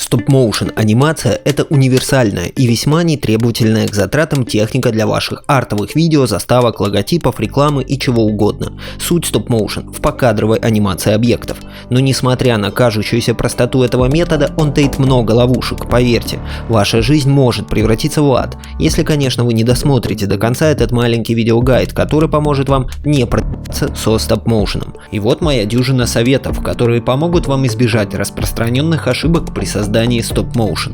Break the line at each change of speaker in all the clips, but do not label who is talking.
Стоп-моушен анимация – это универсальная и весьма нетребовательная к затратам техника для ваших артовых видео, заставок, логотипов, рекламы и чего угодно. Суть стоп-моушен в покадровой анимации объектов. Но несмотря на кажущуюся простоту этого метода, он таит много ловушек. Поверьте, ваша жизнь может превратиться в ад, если, конечно, вы не досмотрите до конца этот маленький видеогайд, который поможет вам не проебаться со стоп-моушеном. И вот моя дюжина советов, которые помогут вам избежать распространенных ошибок при создании стоп-моушен.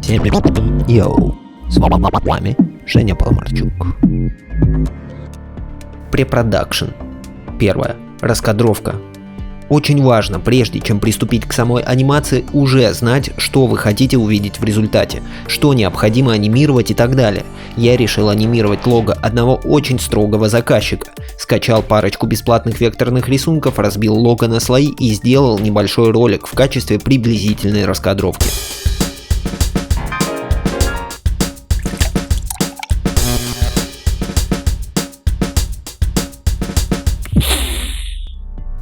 Йоу, с вами Женя Полмарчук. Препродакшн. Первое. Раскадровка. Очень важно, прежде чем приступить к самой анимации, уже знать, что вы хотите увидеть в результате, что необходимо анимировать и так далее. Я решил анимировать лого одного очень строгого заказчика. Скачал парочку бесплатных векторных рисунков, разбил лого на слои и сделал небольшой ролик в качестве приблизительной раскадровки.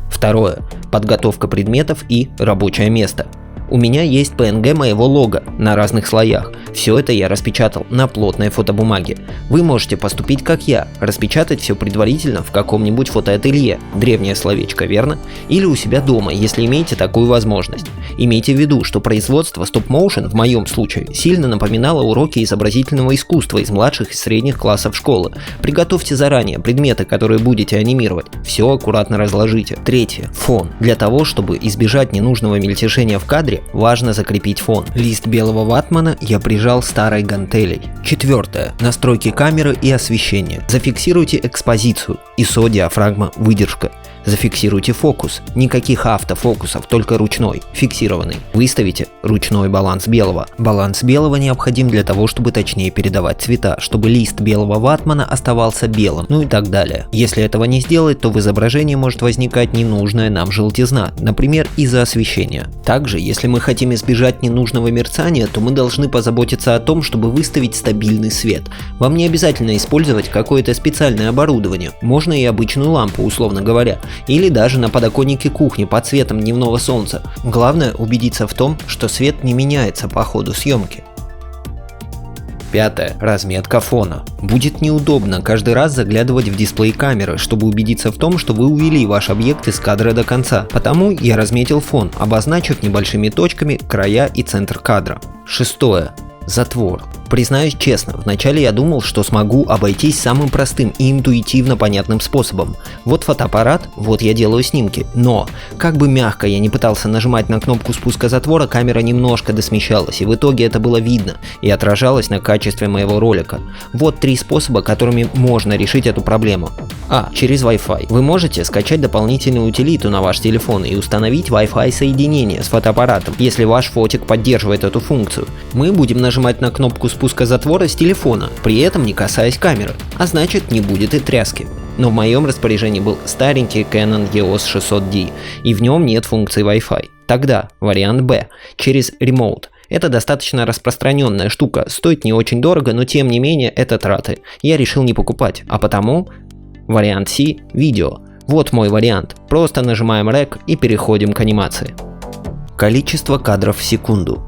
Второе. Подготовка предметов и рабочее место. У меня есть PNG моего лого на разных слоях. Все это я распечатал на плотной фотобумаге. Вы можете поступить как я, распечатать все предварительно в каком-нибудь фотоателье, древнее словечко, верно? Или у себя дома, если имеете такую возможность. Имейте в виду, что производство стоп-моушен в моем случае сильно напоминало уроки изобразительного искусства из младших и средних классов школы. Приготовьте заранее предметы, которые будете анимировать. Все аккуратно разложите. Третье. Фон. Для того, чтобы избежать ненужного мельтешения в кадре, важно закрепить фон. Лист белого ватмана я прижал старой гантелей. Четвертое. Настройки камеры и освещения. Зафиксируйте экспозицию. ISO, диафрагма, выдержка. Зафиксируйте фокус. Никаких автофокусов, только ручной, фиксированный. Выставите ручной баланс белого. Баланс белого необходим для того, чтобы точнее передавать цвета, чтобы лист белого ватмана оставался белым, ну и так далее. Если этого не сделать, то в изображении может возникать ненужная нам желтизна, например, из-за освещения. Также, если мы хотим избежать ненужного мерцания, то мы должны позаботиться о том, чтобы выставить стабильный свет. Вам не обязательно использовать какое-то специальное оборудование, можно и обычную лампу, условно говоря, или даже на подоконнике кухни под светом дневного солнца. Главное убедиться в том, что свет не меняется по ходу съемки. Пятое. Разметка фона. Будет неудобно каждый раз заглядывать в дисплей камеры, чтобы убедиться в том, что вы увели ваш объект из кадра до конца. Потому я разметил фон, обозначив небольшими точками края и центр кадра. Шестое. Затвор. Признаюсь честно, вначале я думал, что смогу обойтись самым простым и интуитивно понятным способом. Вот фотоаппарат, вот я делаю снимки. Но, как бы мягко я не пытался нажимать на кнопку спуска затвора, камера немножко досмещалась, и в итоге это было видно и отражалось на качестве моего ролика. Вот 3 способа, которыми можно решить эту проблему. Через Wi-Fi. Вы можете скачать дополнительную утилиту на ваш телефон и установить Wi-Fi соединение с фотоаппаратом, если ваш фотик поддерживает эту функцию. Мы будем нажимать на кнопку спуска затвора с телефона, при этом не касаясь камеры, а значит не будет и тряски. Но в моем распоряжении был старенький Canon EOS 600D, и в нем нет функции Wi-Fi. Тогда вариант Б, через Remote. Это достаточно распространенная штука, стоит не очень дорого, но тем не менее это траты. Я решил не покупать, а потому вариант С – видео. Вот мой вариант. Просто нажимаем Rec и переходим к анимации. Количество кадров в секунду.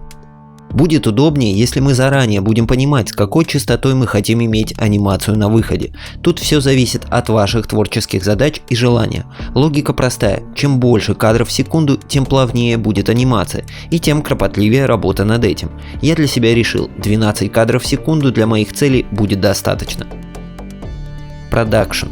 Будет удобнее, если мы заранее будем понимать, с какой частотой мы хотим иметь анимацию на выходе. Тут все зависит от ваших творческих задач и желания. Логика простая. Чем больше кадров в секунду, тем плавнее будет анимация, и тем кропотливее работа над этим. Я для себя решил, 12 кадров в секунду для моих целей будет достаточно. Продакшн.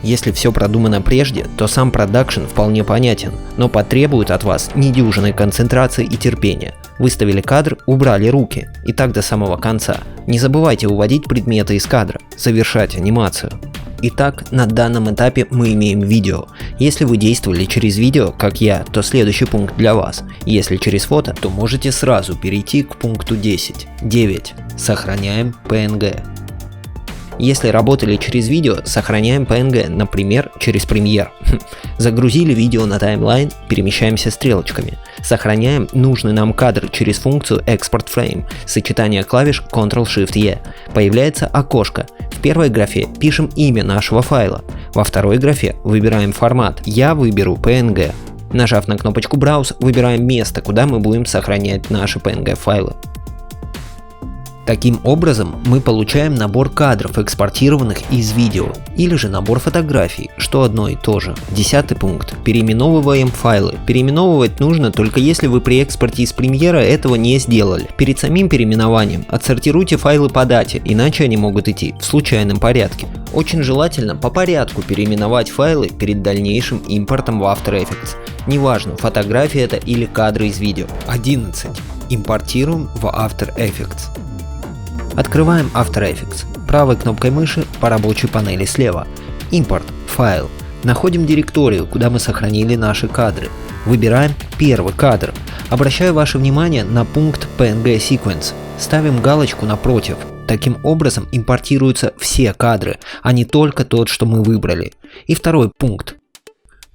Если все продумано прежде, то сам продакшн вполне понятен, но потребует от вас недюжинной концентрации и терпения. Выставили кадр, убрали руки, и так до самого конца. Не забывайте уводить предметы из кадра, завершать анимацию. Итак, на данном этапе мы имеем видео. Если вы действовали через видео, как я, то следующий пункт для вас. Если через фото, то можете сразу перейти к пункту 10. 9. Сохраняем PNG. Если работали через видео, сохраняем PNG, например, через Premiere. Загрузили видео на таймлайн, перемещаемся стрелочками. Сохраняем нужный нам кадр через функцию Export Frame, сочетание клавиш Ctrl-Shift-E. Появляется окошко. В первой графе пишем имя нашего файла. Во второй графе выбираем формат. Я выберу PNG. Нажав на кнопочку Browse, выбираем место, куда мы будем сохранять наши PNG файлы. Таким образом, мы получаем набор кадров, экспортированных из видео, или же набор фотографий, что одно и то же. 10-й пункт. Переименовываем файлы. Переименовывать нужно только если вы при экспорте из Premiere этого не сделали. Перед самим переименованием отсортируйте файлы по дате, иначе они могут идти в случайном порядке. Очень желательно по порядку переименовать файлы перед дальнейшим импортом в After Effects. Неважно, фотографии это или кадры из видео. 11. Импортируем в After Effects. Открываем After Effects. Правой кнопкой мыши по рабочей панели слева. Импорт, файл. Находим директорию, куда мы сохранили наши кадры. Выбираем первый кадр. Обращаю ваше внимание на пункт PNG Sequence. Ставим галочку напротив. Таким образом импортируются все кадры, а не только тот, что мы выбрали. И второй пункт.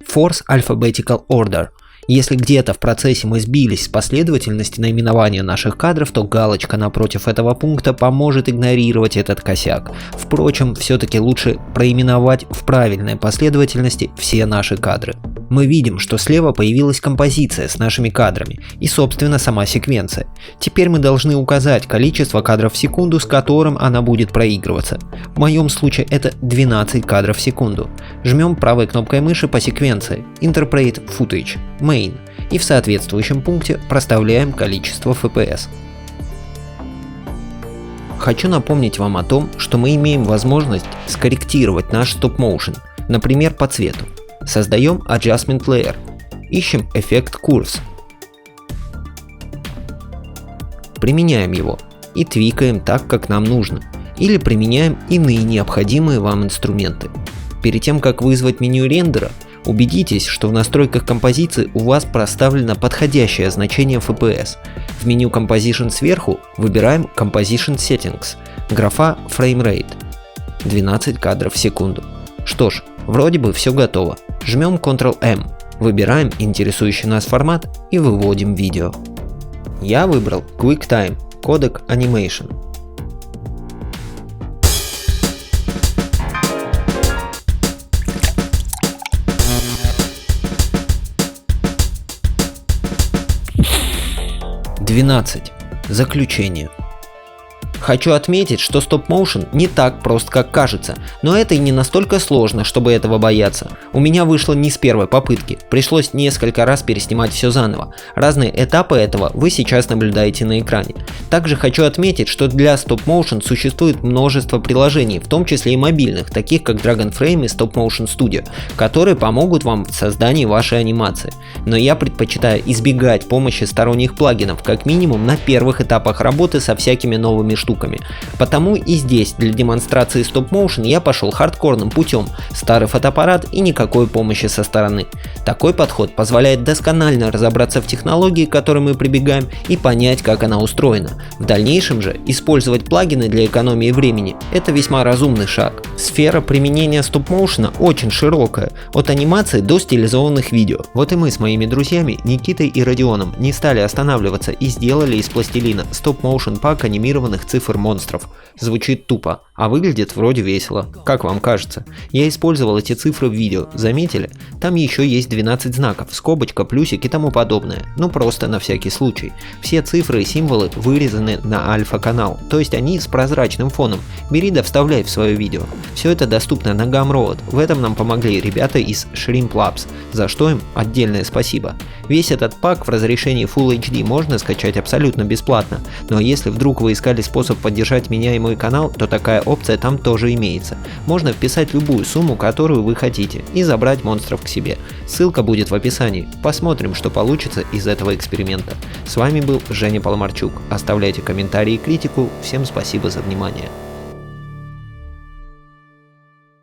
Force Alphabetical Order. Если где-то в процессе мы сбились с последовательности наименования наших кадров, то галочка напротив этого пункта поможет игнорировать этот косяк. Впрочем, все-таки лучше проименовать в правильной последовательности все наши кадры. Мы видим, что слева появилась композиция с нашими кадрами и, собственно, сама секвенция. Теперь мы должны указать количество кадров в секунду, с которым она будет проигрываться. В моем случае это 12 кадров в секунду. Жмем правой кнопкой мыши по секвенции Interpret Footage, Main, и в соответствующем пункте проставляем количество FPS. Хочу напомнить вам о том, что мы имеем возможность скорректировать наш стоп-моушен, например, по цвету. Создаем Adjustment Layer, ищем эффект Curves, применяем его и твикаем так, как нам нужно, или применяем иные необходимые вам инструменты. Перед тем, как вызвать меню рендера, убедитесь, что в настройках композиции у вас проставлено подходящее значение FPS. В меню Composition сверху выбираем Composition Settings, графа Frame Rate, 12 кадров в секунду. Что ж, вроде бы все готово. Жмем Ctrl-M, выбираем интересующий нас формат и выводим видео. Я выбрал QuickTime Codec Animation. Заключение. Хочу отметить, что стоп-моушен не так прост, как кажется, но это и не настолько сложно, чтобы этого бояться. У меня вышло не с первой попытки, пришлось несколько раз переснимать все заново. Разные этапы этого вы сейчас наблюдаете на экране. Также хочу отметить, что для стоп-моушен существует множество приложений, в том числе и мобильных, таких как Dragon Frame и Stop Motion Studio, которые помогут вам в создании вашей анимации. Но я предпочитаю избегать помощи сторонних плагинов, как минимум на первых этапах работы со всякими новыми штуками. Потому и здесь для демонстрации стоп-моушен я пошел хардкорным путем, старый фотоаппарат и никакой помощи со стороны. Такой подход позволяет досконально разобраться в технологии, к которой мы прибегаем, и понять, как она устроена. В дальнейшем же использовать плагины для экономии времени – это весьма разумный шаг. Сфера применения стоп-моушена очень широкая, от анимации до стилизованных видео. Вот и мы с моими друзьями Никитой и Родионом не стали останавливаться и сделали из пластилина стоп-моушен пак анимированных цифр монстров. Звучит тупо, а выглядит вроде весело. Как вам кажется? Я использовал эти цифры в видео, заметили? Там еще есть 12 знаков, скобочка, плюсик и тому подобное. Ну просто на всякий случай. Все цифры и символы вырезаны на альфа-канал, то есть они с прозрачным фоном. Бери да вставляй в свое видео. Все это доступно на Gumroad. В этом нам помогли ребята из Shrimp Labs, за что им отдельное спасибо. Весь этот пак в разрешении Full HD можно скачать абсолютно бесплатно, но если вдруг вы искали способ поддержать меня и мой канал, то такая опция там тоже имеется. Можно вписать любую сумму, которую вы хотите, и забрать монстров к себе. Ссылка будет в описании. Посмотрим, что получится из этого эксперимента. С вами был Женя Поломарчук. Оставляйте комментарии и критику. Всем спасибо за внимание.